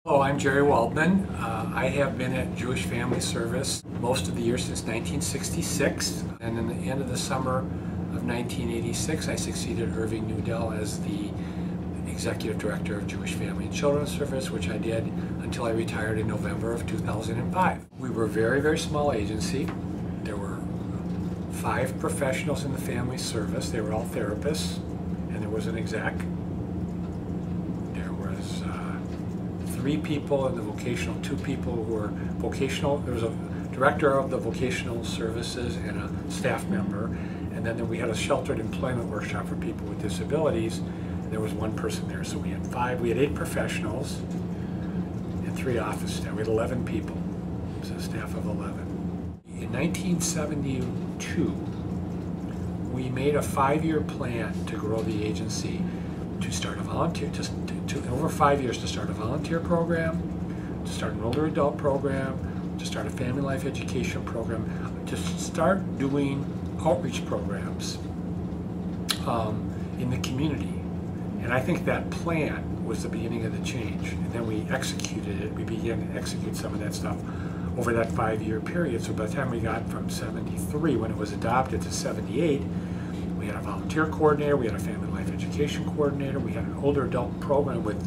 Hello, I'm Jerry Waldman. I have been at Jewish Family Service most of the year since 1966, and in the end of the summer of 1986 I succeeded Irving Newdell as the Executive Director of Jewish Family and Children's Service, which I did until I retired in November of 2005. We were a very, very small agency. There were 5 professionals in the family service. They were all therapists, and there was an exec. There was 3 people in the vocational, 2 people who were vocational. There was a director of the vocational services and a staff member, and then we had a sheltered employment workshop for people with disabilities. There was 1 person there, so we had 5. We had 8 professionals and 3 office staff. We had 11 people, so a staff of 11. In 1972, we made a 5-year plan to grow the agency, to start a volunteer, over 5 years, to start a volunteer program, to start an older adult program, to start a family life education program, to start doing outreach programs in the community. And I think that plan was the beginning of the change. And then we executed it. We began to execute some of that stuff over that 5-year period. So by the time we got from 73, when it was adopted, to 78, we had a volunteer coordinator, we had a family life education coordinator, we had an older adult program with,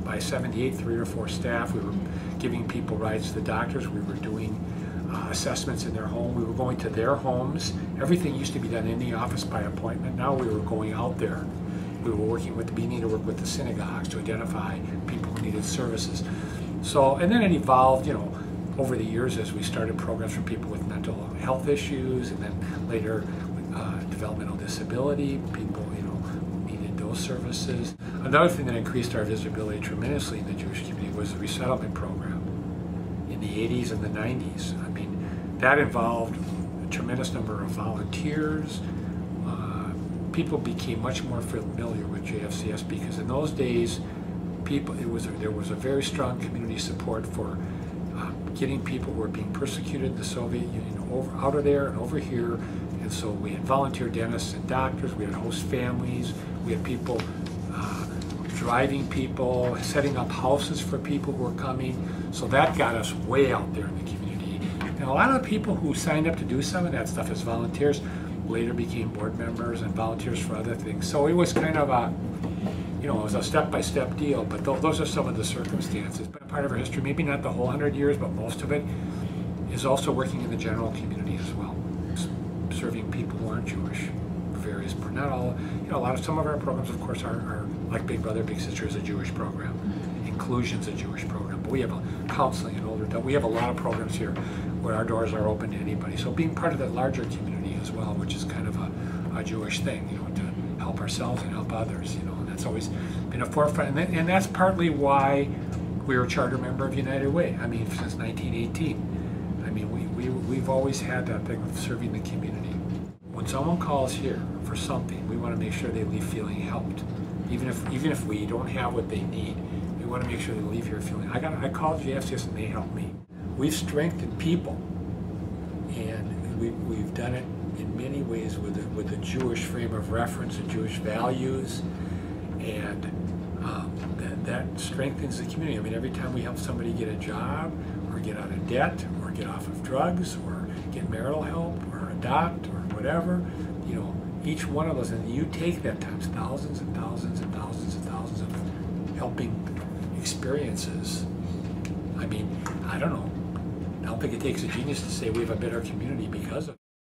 by 78, 3 or 4 staff. We were giving people rides to the doctors. We were doing assessments in their home. We were going to their homes. Everything used to be done in the office by appointment. Now we were going out there. We were working with, we needed to work with the synagogues to identify people who needed services. So, and then it evolved, over the years as we started programs for people with mental health issues, and then later developmental disability, people who needed those services. Another thing that increased our visibility tremendously in the Jewish community was the resettlement program in the 80s and the 90s. I mean, that involved a tremendous number of volunteers. People became much more familiar with JFCS because in those days, there was a very strong community support for getting people who were being persecuted in the Soviet Union out of there and over here. And so we had volunteer dentists and doctors, we had host families, we had people driving people, setting up houses for people who were coming. So that got us way out there in the community. And a lot of the people who signed up to do some of that stuff as volunteers later became board members and volunteers for other things. So it was kind of a, it was a step-by-step deal, but those are some of the circumstances. But part of our history, maybe not the whole 100 years, but most of it, is also working in the general community as well. Serving people who aren't Jewish, various, not all, some of our programs, of course, are like Big Brother, Big Sister is a Jewish program. Inclusion's a Jewish program, but we have counseling and older adult. We have a lot of programs here where our doors are open to anybody. So being part of that larger community as well, which is kind of a Jewish thing, to help ourselves and help others, and that's always been a forefront. And that's partly why we were a charter member of United Way. I mean, since 1918. I mean, we've always had that thing of serving the community. When someone calls here for something, we want to make sure they leave feeling helped. Even if we don't have what they need, we want to make sure they leave here feeling. I called JFCS and they helped me. We've strengthened people, and we've done it in many ways with a Jewish frame of reference and Jewish values, and that strengthens the community. I mean, every time we help somebody get a job, or get out of debt, or get off of drugs, or get marital help, or adopt, or whatever, each one of those, and you take that times thousands and thousands and thousands and thousands of helping experiences. I mean, I don't know. I don't think it takes a genius to say we have a better community because of it.